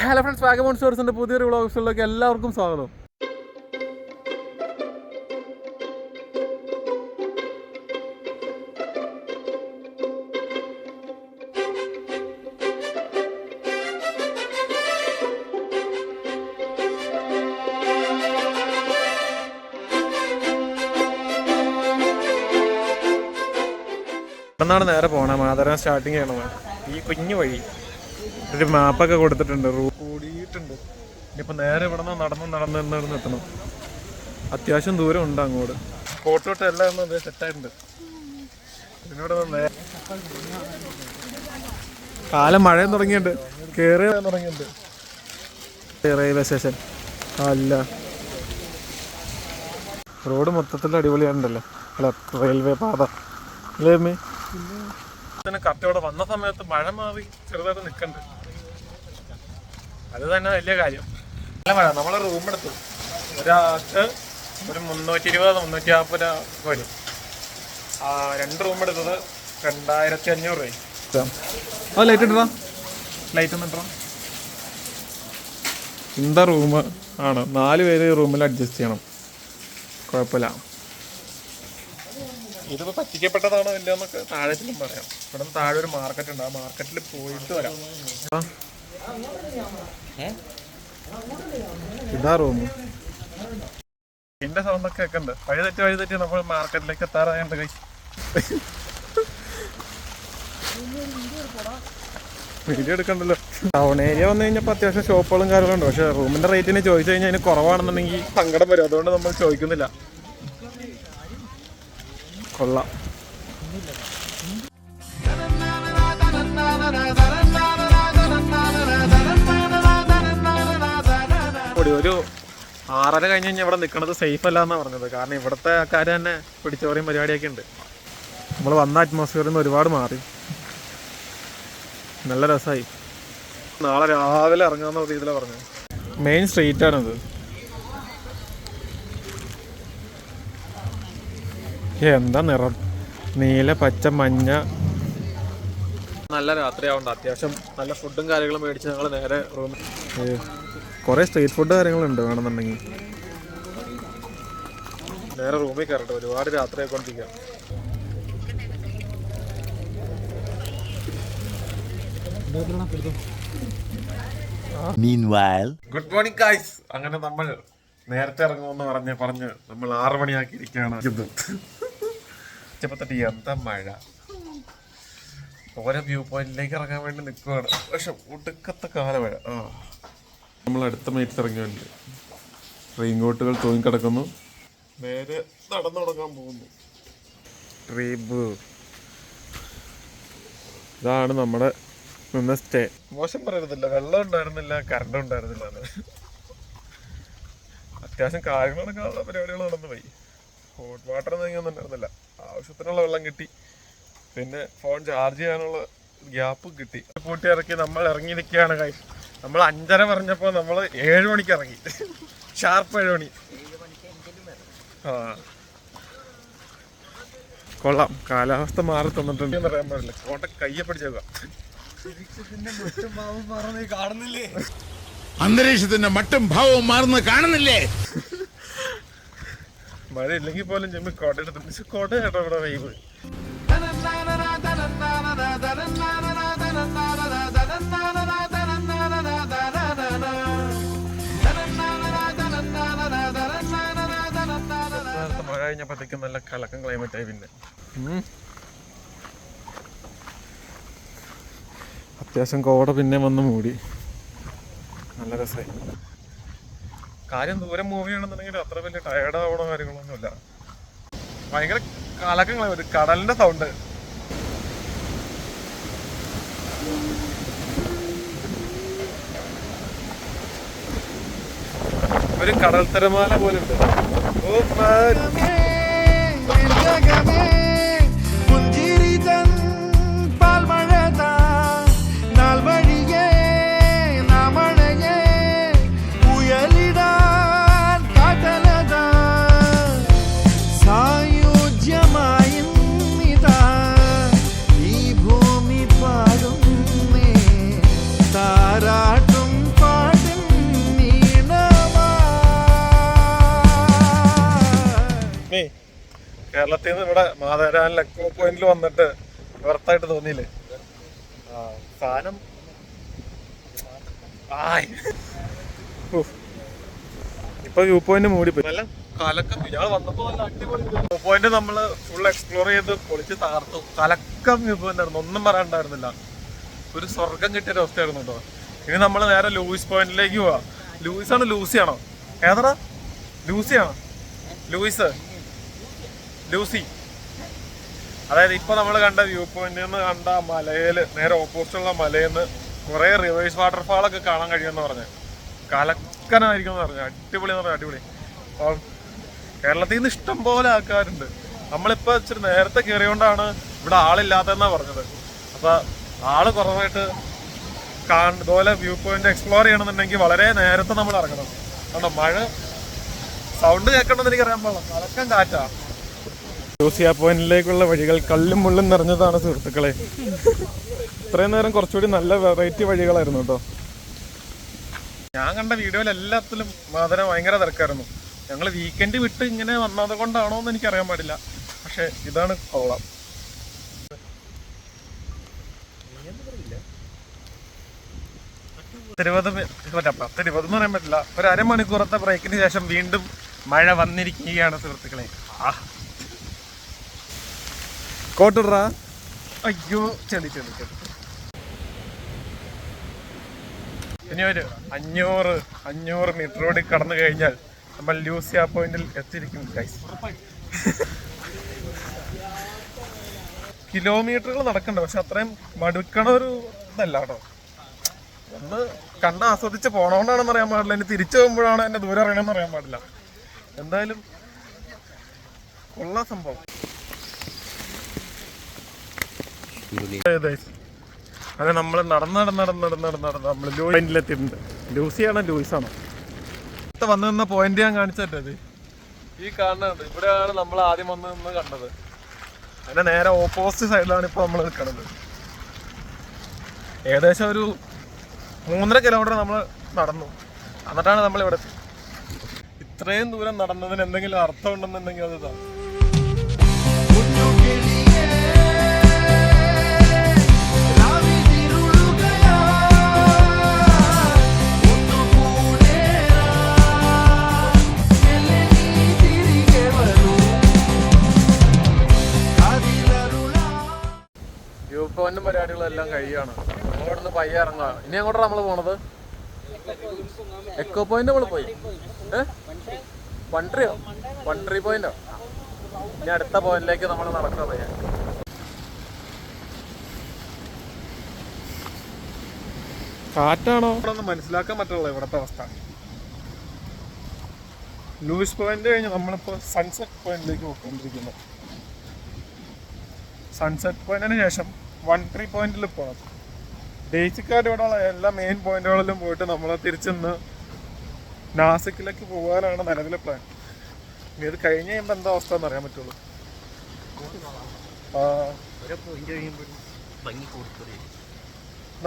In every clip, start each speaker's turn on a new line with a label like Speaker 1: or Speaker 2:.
Speaker 1: Hello friends, Vagamon സ്റ്റോർസിന്റെ പുതിയൊരു വ്ളോഗ്സിലേക്ക് എല്ലാവർക്കും സ്വാഗതം. ഇവിടെന്നാണ് നേരെ പോകണം. മാതരം സ്റ്റാർട്ടിങ് ചെയ്യണം. ഈ കുഞ്ഞു വഴി ഒരു മാപ്പൊക്കെ കൊടുത്തിട്ടുണ്ട്, കൂടിയിട്ടുണ്ട്. ഇനിയിപ്പോൾ നേരെ ഇവിടെ നിന്ന് നടന്ന് എത്തണം. അത്യാവശ്യം ദൂരം ഉണ്ട് അങ്ങോട്ട്. കോട്ടോട്ട് എല്ലാം ഒന്ന് സെറ്റായിട്ടുണ്ട്. ഇതിനോട് കാലം മഴയും തുടങ്ങിയിട്ടുണ്ട്, കയറി തുടങ്ങിയിട്ടുണ്ട്. റെയിൽവേ സ്റ്റേഷൻ അല്ല, റോഡ് മൊത്തത്തിൽ അടിപൊളിയാണല്ലോ. അല്ല, റെയിൽവേ പാത അല്ലേ അമ്മേ? കറക്റ്റ് ഇവിടെ വന്ന സമയത്ത് മഴ മാറി ചെറുതായിട്ട് നിൽക്കണ്ട്. അത് തന്നെ വലിയ കാര്യം. നല്ല മഴ. നമ്മളെ റൂം എടുത്തു ഒരാൾക്ക് ഒരു 320-350 രൂപ വരും. 2 റൂം എടുത്തത് 2500 രൂപ. ആ ലൈറ്റ് ഇട്ടാ, ലൈറ്റ് ഒന്നും ഇട്ടാ. എന്താ റൂം ആണ്, 4 പേര് റൂമിൽ അഡ്ജസ്റ്റ് ചെയ്യണം. കുഴപ്പമില്ല. ഇതിപ്പോൾ പറ്റിക്കപ്പെട്ടതാണോ ഇല്ല എന്നൊക്കെ താഴത്തിലും പറയാം. ഇവിടെ നിന്ന് താഴെ ഒരു മാർക്കറ്റ് ഉണ്ട്, ആ മാർക്കറ്റിൽ പോയിട്ട് വരാം. ഇതാ റൂം. ഇതിന്റെ സൗണ്ടൊക്കെ ഒക്കെ ഉണ്ട്. വഴി തെറ്റി നമ്മൾ മാർക്കറ്റിലേക്ക് എത്താറായുണ്ട്. കൈ വീഡിയോ എടുക്കണ്ടല്ലോ. ടൗൺ ഏരിയ വന്നു കഴിഞ്ഞപ്പോൾ അത്യാവശ്യം ഷോപ്പുകളും കാര്യങ്ങളും ഉണ്ട്. പക്ഷെ റൂമിന്റെ റേറ്റിന് ചോദിച്ചു കഴിഞ്ഞാൽ അതിന് കുറവാണെന്നുണ്ടെങ്കിൽ സങ്കടം വരും. അതുകൊണ്ട് നമ്മൾ ചോദിക്കുന്നില്ല. കൊള്ളാം. ഒരു 6:30 കഴിഞ്ഞ് കഴിഞ്ഞാൽ ഇവിടെ നിൽക്കുന്നത് സേഫ് അല്ല എന്നാണ് പറഞ്ഞത്. കാരണം ഇവിടുത്തെ ആൾക്കാർ തന്നെ പിടിച്ചോറിയും പരിപാടിയൊക്കെ ഉണ്ട്. നമ്മൾ വന്ന അറ്റ്മോസ്ഫിയറിൽ നിന്ന് ഒരുപാട് മാറി. നല്ല രസമായി. നാളെ രാവിലെ ഇറങ്ങാമെന്ന രീതിയിലാണ് പറഞ്ഞത്. മെയിൻ സ്ട്രീറ്റാണിത്. എന്താ നിറം, നീല, പച്ച, മഞ്ഞ. നല്ല രാത്രിയാവുണ്ട്. അത്യാവശ്യം നല്ല ഫുഡും കാര്യങ്ങളും മേടിച്ച് ഞങ്ങൾ നേരെ റൂമിൽ. കുറേ സ്ട്രീറ്റ് ഫുഡ് കാര്യങ്ങളുണ്ട്. വേണമെന്നുണ്ടെങ്കിൽ നേരെ റൂമിൽ കയറട്ടെ. ഒരുപാട് രാത്രി ആയിക്കൊണ്ടിരിക്കുക. Good morning guys. അങ്ങനെ നമ്മൾ നേരത്തെ ഇറങ്ങുമെന്ന് പറഞ്ഞ് നമ്മൾ 6 മണിയാക്കിയിരിക്കുകയാണ്. തൊട്ട് എന്താ മഴ. ഓരോ വ്യൂ പോയിന്റിലേക്ക് ഇറങ്ങാൻ വേണ്ടി നിൽക്കുകയാണ്. പക്ഷെ ഒടുക്കത്തെ കാല മഴ. നമ്മൾ അടുത്ത മിനിറ്റ് ഇറങ്ങിയുണ്ട്. റെയിൻകോട്ടുകൾ തൂങ്ങിക്കിടക്കുന്നു. നേരെ നടന്നു തുടങ്ങാൻ പോകുന്നു. ട്രിപ്പ് ഇതാണ് നമ്മുടെ നിന്ന് സ്റ്റേ. മോശം പറയരുതില്ല, വെള്ളം ഉണ്ടായിരുന്നില്ല, കറണ്ട് ഉണ്ടായിരുന്നില്ല. അത്യാവശ്യം കാര്യങ്ങളൊക്കെ പരിപാടികൾ നടന്നു പോയി. ഹോട്ട് വാട്ടർ ഒന്നും ഉണ്ടായിരുന്നില്ല. ആവശ്യത്തിനുള്ള വെള്ളം കിട്ടി. പിന്നെ ഫോൺ ചാർജ് ചെയ്യാനുള്ള ഗ്യാപ്പ് കിട്ടി. കൂട്ടി ഇറക്കി നമ്മൾ ഇറങ്ങിയിരിക്കുകയാണ്. കൈ നമ്മൾ 5:30 പറഞ്ഞപ്പോൾ നമ്മൾ 7 മണിക്ക് ഇറങ്ങി. ഷാർപ്പ് 7 മണി. കൊള്ളാം. കാലാവസ്ഥ മാറി തന്നിട്ടുണ്ട് എന്ന് പറയാൻ പാടില്ല. കോട്ട കയ്യെ പിടിച്ചേക്കുക.
Speaker 2: അന്തരീക്ഷത്തിന്റെ മട്ടും ഭാവവും മാറുന്നത് കാണുന്നില്ലേ?
Speaker 1: മഴ ഇല്ലെങ്കിൽ പോലും ചെമ്മി കോട്ട എടുത്തിട്ട് കോട്ട കേട്ടോ ഇവിടെ വൈബ്. മഴ കഴിഞ്ഞപ്പോഴത്തേക്കും നല്ല കലക്കം ക്ലൈമറ്റായി. പിന്നെ അത്യാവശ്യം കോട പിന്നെ വന്ന് മൂടി. നല്ല രസമായി. കാര്യം ദൂരം മൂവ് ചെയ്യണമെന്നുണ്ടെങ്കിൽ അത്ര വലിയ ടയർഡ് ആവണോ കാര്യങ്ങളൊന്നുമില്ല. ഭയങ്കര കലക്കങ്ങളെ ഒരു കടലിന്റെ സൗണ്ട്. ഒരു കടൽ തിരമാല പോലെ ഉണ്ട്.
Speaker 3: താരാട്ടും
Speaker 1: കേരളത്തിൽ നിന്ന് ഇവിടെ മാതാരാനിൽ എക്കോ പോയിന്റിൽ വന്നിട്ട് വെറുത്തായിട്ട് തോന്നിയില്ലേ? സാധനം ഇപ്പൊ വ്യൂ പോയിന്റ് മൂടിപ്പോയി. നല്ല കലക്കം. ഇയാൾ വന്നപ്പോ നല്ല അടിപൊളി വ്യൂ പോയിന്റ് നമ്മള് ഫുൾ എക്സ്പ്ലോർ ചെയ്ത് പൊളിച്ച് തകർത്തു. കലക്കം വ്യൂ പോയിന്റ് ആയിരുന്നു, ഒന്നും പറയാനുണ്ടായിരുന്നില്ല. ഒരു സ്വർഗം കിട്ടിയൊരു അവസ്ഥയായിരുന്നു കേട്ടോ. ഇനി നമ്മൾ നേരെ ലൂയിസ് പോയിന്റിലേക്ക് പോവാ. ലൂയിസ് ആണോ ലൂസിയാണോ? ഏതാ? ലൂസിയാണോ? ലൂസി. അതായത് ഇപ്പൊ നമ്മൾ കണ്ട വ്യൂ പോയിന്റിൽ നിന്ന് കണ്ട മലയില് നേരെ ഓപ്പോസിറ്റുള്ള മലയിൽ നിന്ന് കുറെ റിവേഴ്സ് വാട്ടർഫാളൊക്കെ കാണാൻ കഴിയുമെന്ന് പറഞ്ഞു. കലക്കനായിരിക്കും എന്ന് പറഞ്ഞു. അടിപൊളി എന്ന് പറഞ്ഞു, അടിപൊളി. അപ്പം കേരളത്തിൽ നിന്ന് ഇഷ്ടം പോലെ ആൾക്കാരുണ്ട്. നമ്മളിപ്പോ ഇച്ചിരി നേരത്തെ കയറിയോണ്ടാണ് ഇവിടെ ആളില്ലാത്തതെന്നാ പറഞ്ഞത്. അപ്പൊ ആള് കുറവായിട്ട് ഇതുപോലെ വ്യൂ പോയിന്റ് എക്സ്പ്ലോർ ചെയ്യണമെന്നുണ്ടെങ്കിൽ വളരെ നേരത്തെ നമ്മൾ ഇറങ്ങണം. കണ്ടോ മഴ സൗണ്ട് കേൾക്കണമെന്ന് എനിക്കറിയാൻ പാടില്ല, കലക്കം കാറ്റാ. ലൂസിയ പോയിന്റിലേക്കുള്ള വഴികൾ കല്ലും മുള്ളും നിറഞ്ഞതാണ് സുഹൃത്തുക്കളെ. ഇത്രയും നേരം കുറച്ചുകൂടി നല്ല വെറൈറ്റി വഴികളായിരുന്നു കേട്ടോ. ഞാൻ കണ്ട വീഡിയോയിൽ എല്ലാത്തിലും മാതരം ഭയങ്കര തിരക്കായിരുന്നു. ഞങ്ങൾ വീക്കെൻഡ് വിട്ട് ഇങ്ങനെ വന്നത് കൊണ്ടാണോ എന്ന് എനിക്കറിയാൻ പാടില്ല. പക്ഷെ ഇതാണ് കൊള്ളാം. ഇരുപത് എന്ന് പറയാൻ പറ്റില്ല. ഒരു അരമണിക്കൂറത്തെ ബ്രേക്കിന് ശേഷം വീണ്ടും മഴ വന്നിരിക്കുകയാണ് സുഹൃത്തുക്കളെ. കോട്ടുട്രാ. അയ്യോ ചെളി. ഇനി ഒരു 500 മീറ്റർ കൂടി കടന്നു കഴിഞ്ഞാൽ നമ്മൾ ലൂസിയ പോയിന്റിൽ എത്തിയിരിക്കും ഗൈസ്. കിലോമീറ്ററുകൾ നടക്കണ്ട, പക്ഷെ അത്രയും മടുക്കണ ഒരു ഇതല്ല കേട്ടോ. ഒന്ന് കണ്ട് ആസ്വദിച്ച് പോണോണ്ടാണെന്ന് അറിയാൻ പാടില്ല. ഇനി തിരിച്ചു പോകുമ്പോഴാണ് എന്നെ ദൂരം അറിയണമെന്ന് അറിയാൻ പാടില്ല. എന്തായാലും കൊള്ളാം സംഭവം. അതെ നമ്മൾ നടന്ന് നമ്മൾ പോയിന്റിലെത്തിയിട്ടുണ്ട്. ലൂസിയാണോ ലൂയിസാണോ വന്നു നിന്ന പോയിന്റ് ഞാൻ കാണിച്ചത് ഈ കാണുന്നുണ്ട്. ഇവിടെയാണ് നമ്മൾ ആദ്യം വന്ന് നിന്ന് കണ്ടത്. അതിന്റെ നേരെ ഓപ്പോസിറ്റ് സൈഡിലാണ് ഇപ്പൊ നമ്മൾ നിൽക്കുന്നത്. ഏകദേശം ഒരു 3.5 കിലോമീറ്റർ നമ്മൾ നടന്നു, എന്നിട്ടാണ് നമ്മൾ ഇവിടെ. ഇത്രയും ദൂരം നടന്നതിന് എന്തെങ്കിലും അർത്ഥം ഉണ്ടെന്നുണ്ടെങ്കിൽ അത് ഇതാണ്. വ്യൂ പോയിന്റും പരിപാടികളും എല്ലാം കഴിയാണ്. നമ്മളിവിടുന്ന് പയ്യെ ഇറങ്ങുക. ഇനി അങ്ങോട്ടാണ് നമ്മൾ പോണത്. എക്കോ പോയിന്റ് നമ്മൾ പോയി. വൺട്രി പോയിന്റോ? ഇനി അടുത്ത പോയിന്റിലേക്ക് നമ്മൾ നടക്കുക പയ്യ. കാറ്റാണോ ഒന്ന് മനസ്സിലാക്കാൻ പറ്റുള്ളൂ ഇവിടുത്തെ അവസ്ഥ. ലൂയിസ് പോയിന്റ് കഴിഞ്ഞ് നമ്മളിപ്പോൾ സൺസെറ്റ് പോയിന്റിലേക്ക് പോയിക്കൊണ്ടിരിക്കുന്നു. സൺസെറ്റ് പോയിന്റിന് ശേഷം വൺട്രി പോയിന്റിൽ പോകണം. ബേസിക്കായിട്ട് ഇവിടെയുള്ള എല്ലാ മെയിൻ പോയിന്റുകളിലും പോയിട്ട് നമ്മൾ തിരിച്ചെന്ന് നാസിക്കിലേക്ക് പോകാനാണ് നിലവിലെ പ്ലാൻ. ഇനി ഇത് കഴിഞ്ഞ് കഴിയുമ്പോൾ എന്താ അവസ്ഥ എന്ന് അറിയാൻ പറ്റുള്ളൂ.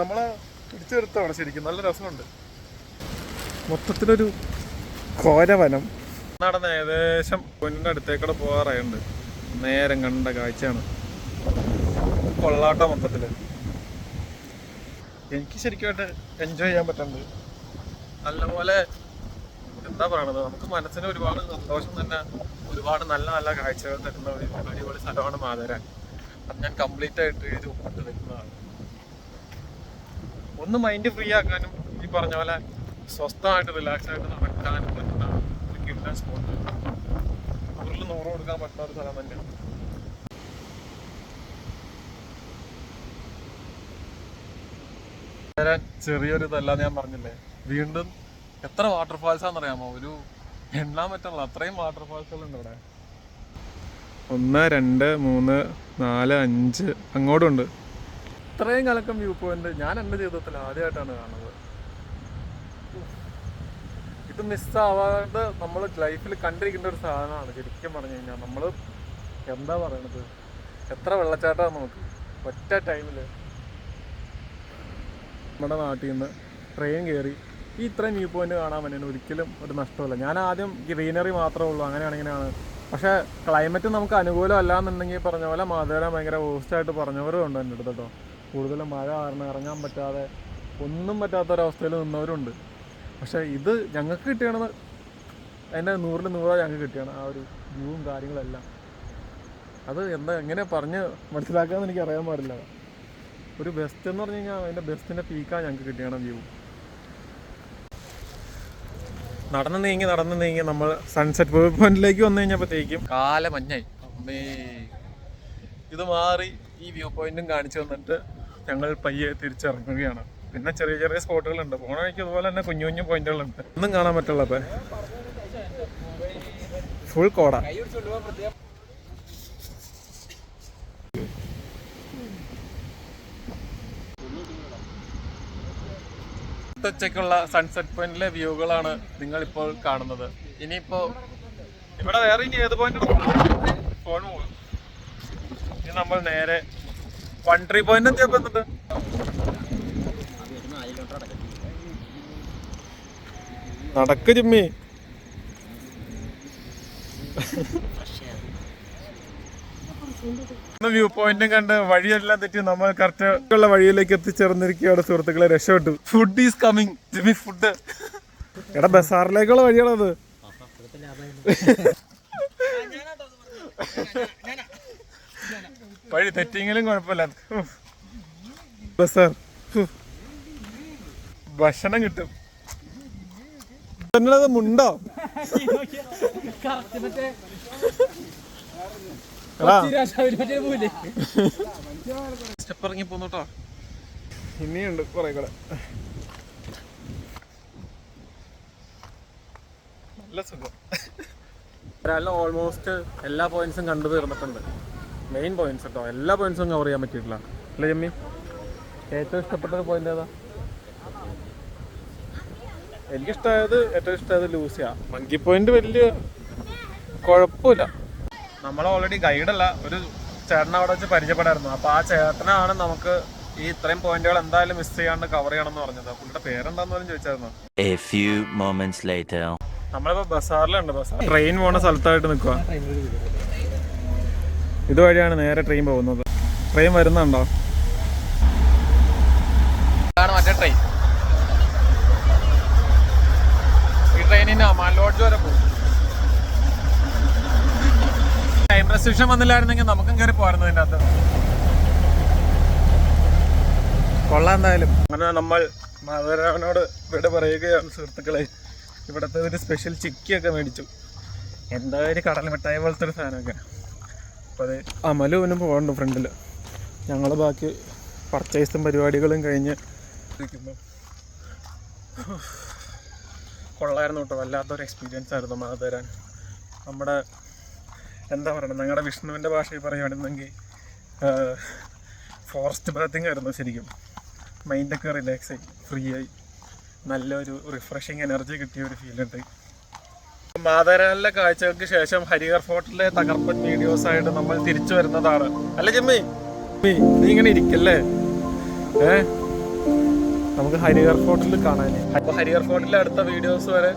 Speaker 1: നമ്മളെ പിടിച്ചു നിർത്തമാണ് ശരിക്കും. നല്ല രസമുണ്ട്. മൊത്തത്തിലൊരു ഘോരവനം. നടന്ന് ഏകദേശം പോയിന്റിന്റെ അടുത്തേക്കൂടെ പോകാറായുണ്ട്. നേരം കണ്ട കാഴ്ചയാണ്. കൊള്ളാട്ട മൊത്തത്തില്. എനിക്ക് ശരിക്കുമായിട്ട് എൻജോയ് ചെയ്യാൻ പറ്റുന്നുണ്ട്. നല്ലപോലെ എന്താ പറയണത്, നമുക്ക് മനസ്സിന് ഒരുപാട് സന്തോഷം തന്നെ, ഒരുപാട് നല്ല നല്ല കാഴ്ചകൾ തരുന്ന ഒരു അടിപൊളി സ്ഥലമാണ് മാതരാൻ. അത് ഞാൻ കംപ്ലീറ്റ് ആയിട്ട് എഴുതി ഒപ്പിട്ട് നിൽക്കുന്നതാണ്. ഒന്ന് മൈൻഡ് ഫ്രീ ആക്കാനും ഈ പറഞ്ഞ പോലെ സ്വസ്ഥമായിട്ട് റിലാക്സ് ആയിട്ട് നടക്കാനും പറ്റുന്ന ഒരു കിഡ്നാൻ സ്പോട്ട്. 100 കൊടുക്കാൻ പറ്റുന്ന ഒരു സ്ഥലം തന്നെയാണ്. ചെറിയൊരു ഇതല്ലാന്ന് ഞാൻ പറഞ്ഞില്ലേ. വീണ്ടും എത്ര വാട്ടർഫാൾസ് ആണെന്നറിയാമോ? ഒരു എണ്ണാൻ പറ്റുള്ള അത്രയും വാട്ടർഫാൾസുകളുണ്ട് ഇവിടെ. 1 2 3 4 5 അങ്ങോട്ടുണ്ട്. ഇത്രയും കലക്കം വ്യൂ പോയിന്റ് ഞാൻ എൻ്റെ ജീവിതത്തിൽ ആദ്യമായിട്ടാണ് കാണുന്നത്. ഇത് മിസ്സാവാതെ നമ്മൾ ലൈഫിൽ കണ്ടിരിക്കേണ്ട ഒരു സാധനമാണ് ശരിക്കും പറഞ്ഞു കഴിഞ്ഞാൽ. നമ്മൾ എന്താ പറയണത്, എത്ര വെള്ളച്ചാട്ടമാണ് നമുക്ക് ഒറ്റ ടൈമിൽ. നമ്മുടെ നാട്ടിൽ നിന്ന് ട്രെയിൻ കയറി ഈ ഇത്രയും വ്യൂ പോയിന്റ് കാണാൻ വേണ്ടി ഒരിക്കലും ഒരു നഷ്ടമല്ല. ഞാൻ ആദ്യം ഗ്രീനറി മാത്രമേ ഉള്ളൂ, അങ്ങനെയാണ് പക്ഷേ ക്ലൈമറ്റ് നമുക്ക് അനുകൂലമല്ല എന്നുണ്ടെങ്കിൽ പറഞ്ഞ പോലെ മാതേര ഭയങ്കര വേസ്റ്റായിട്ട് പറഞ്ഞവരും ഉണ്ട് എൻ്റെ അടുത്ത് കേട്ടോ. കൂടുതലും മഴ കാരണം ഇറങ്ങാൻ പറ്റാതെ ഒന്നും പറ്റാത്തൊരവസ്ഥയിൽ നിന്നവരുണ്ട്. പക്ഷേ ഇത് ഞങ്ങൾക്ക് കിട്ടിയാണ് അതിൻ്റെ 100-ൽ 100 ഞങ്ങൾക്ക് കിട്ടിയാണ് ആ ഒരു വ്യൂവും കാര്യങ്ങളെല്ലാം. അത് എങ്ങനെ പറഞ്ഞ് മനസ്സിലാക്കാമെന്ന് എനിക്ക് അറിയാൻ പാടില്ല. ഒരു ബെസ്റ്റ് എന്ന് പറഞ്ഞു കഴിഞ്ഞാൽ അതിൻ്റെ ബെസ്റ്റിൻ്റെ പീക്കാണ് ഞങ്ങൾക്ക് കിട്ടിയാണ് വ്യൂ. നടന്ന് നീങ്ങി നമ്മൾ സൺസെറ്റ് വ്യൂ പോയിന്റിലേക്ക് വന്നു കഴിഞ്ഞപ്പോഴത്തേക്കും കാലമഞ്ഞായി. ഇത് മാറി ഈ വ്യൂ പോയിന്റും കാണിച്ചു തന്നിട്ട് ഞങ്ങൾ പയ്യെ തിരിച്ചിറങ്ങുകയാണ്. പിന്നെ ചെറിയ ചെറിയ സ്പോട്ടുകളുണ്ട് പോണ വഴിക്ക്. അതുപോലെ തന്നെ കുഞ്ഞു കുഞ്ഞു പോയിന്റുകളുണ്ട്. ഒന്നും കാണാൻ പറ്റുള്ള ഇപ്പം ഫുൾ കോട. ഉച്ചയ്ക്കുള്ള സൺസെറ്റ് പോയിന്റിലെ വ്യൂകളാണ് നിങ്ങളിപ്പോൾ കാണുന്നത്. ഇനിയിപ്പോൾ ഇവിടെ വേറെ ഇനി ഏത് പോയിന്റ് ഫോൺ പോകും. ഇനി നമ്മൾ നേരെ വൺട്രീ പോയിന്റ് എത്തിയപ്പോണ്ട് നടക്ക് ജിമ്മി. വ്യൂ പോയിന്റും കണ്ട് വഴിയെല്ലാം തെറ്റി നമ്മൾ കറക്റ്റ് ഉള്ള വഴിയിലേക്ക് എത്തിച്ചേർന്നിരിക്കുകയാണ് സുഹൃത്തുക്കളെ. രക്ഷപ്പെട്ടു. Food is coming. Jimmy food. എടാ ബസാറിലേക്കുള്ള വഴിയാണത്. വഴി തെറ്റിയെങ്കിലും കുഴപ്പമില്ല. ബസാർ ഭക്ഷണം കിട്ടും. എന്നത് മുണ്ടോ സ്റ്റെപ്പ് ഇറങ്ങി പോന്നോട്ടോ. ഇനിയുണ്ട് കുറെ കൂടെ. നല്ല സുഖം. ഒരാളിന് ഓൾമോസ്റ്റ് എല്ലാ പോയിന്റ്സും കണ്ടു തീർന്നിട്ടുണ്ട്. മെയിൻ പോയിന്റ്സ് കേട്ടോ. എല്ലാ പോയിന്റ്സും കവർ ചെയ്യാൻ പറ്റിയിട്ടില്ല അല്ലേ ജമ്മി? ഏറ്റവും ഇഷ്ടപ്പെട്ട പോയിന്റ് ഏതാ? ഏറ്റവും ഇഷ്ടമായത് ലൂസിയ. മങ്കി പോയിന്റ് വലിയ കുഴപ്പമില്ല. നമ്മൾ ഓൾറെഡി ഗൈഡല്ല, ഒരു ചേട്ടനെ അവിടെ വെച്ച് പരിചയപ്പെടായിരുന്നു. അപ്പോൾ ആ ചേട്ടനാണ് നമുക്ക് ഈ ഇത്രയും പോയിന്റുകൾ എന്തായാലും മിസ് ചെയ്യാണ്ട് കവർ ചെയ്യണമെന്ന് പറഞ്ഞത്. പുള്ളിയുടെ പേരെന്താന്ന് പോലും ചോദിച്ചായിരുന്നു. നമ്മളിപ്പോൾ ബസാറിലുണ്ട്. ബസാർ ട്രെയിൻ പോണ സ്ഥലത്തായിട്ട് നിൽക്കുക. ഇതുവഴിയാണ് നേരെ ട്രെയിൻ പോകുന്നത്. ട്രെയിൻ വരുന്നുണ്ടോ? ഇതാണ് മറ്റേ ട്രെയിൻ. ഈ ട്രെയിനിന് മാലോഡ്ജ് വരെ പോകും. ടൈം റെസ്ട്രിക്ഷൻ വന്നില്ലായിരുന്നെങ്കിൽ നമുക്കും കയറി പോരുന്നു ഇതിൻ്റെ അകത്ത്. കൊള്ളാം എന്തായാലും. അങ്ങനെ നമ്മൾ മാധവരാമനോട് ഇവിടെ പറയുകയാണ് സുഹൃത്തുക്കളെ. ഇവിടുത്തെ ഒരു സ്പെഷ്യൽ ചിക്കിയൊക്കെ മേടിച്ചു. എന്താ ഒരു കടൽ മിഠായി പോലത്തെ ഒരു സാധനമൊക്കെ. അപ്പോൾ അത് അമലുവിനും പോകണ്ട ഫ്രണ്ടിൽ. ഞങ്ങൾ ബാക്കി പർച്ചേസും പരിപാടികളും കഴിഞ്ഞ് ഇരിക്കുമ്പോൾ കൊള്ളായിരുന്നു കേട്ടോ. വല്ലാത്തൊരു എക്സ്പീരിയൻസ് ആയിരുന്നു മാധവരാൻ. നമ്മുടെ എന്താ പറയുക, ഞങ്ങളുടെ വിഷ്ണുവിൻ്റെ ഭാഷയിൽ പറയുകയാണെന്നെങ്കിൽ ഫോറസ്റ്റ് ബാത്തിങ് ആയിരുന്നു ശരിക്കും. മൈൻഡൊക്കെ റിലാക്സ് ആയി, ഫ്രീ ആയി, നല്ലൊരു റിഫ്രഷിങ് എനർജി കിട്ടിയ ഒരു ഫീലുണ്ട്. മാധവരാനിലെ കാഴ്ചകൾക്ക് ശേഷം ഹരിഹർ ഫോർട്ടിലെ തകർപ്പൻ വീഡിയോസായിട്ട് നമ്മൾ തിരിച്ചു വരുന്നതാണ്. അല്ല ജിമ്മി, നീ ഇങ്ങനെ ഇരിക്കല്ലേ? നമുക്ക് ഹരിഹർ ഫോർട്ടിൽ കാണാൻ. അപ്പോൾ ഹരിഹർ ഫോർട്ടിലെ അടുത്ത വീഡിയോസ് വരെ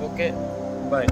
Speaker 1: ഓക്കെ, ബൈ.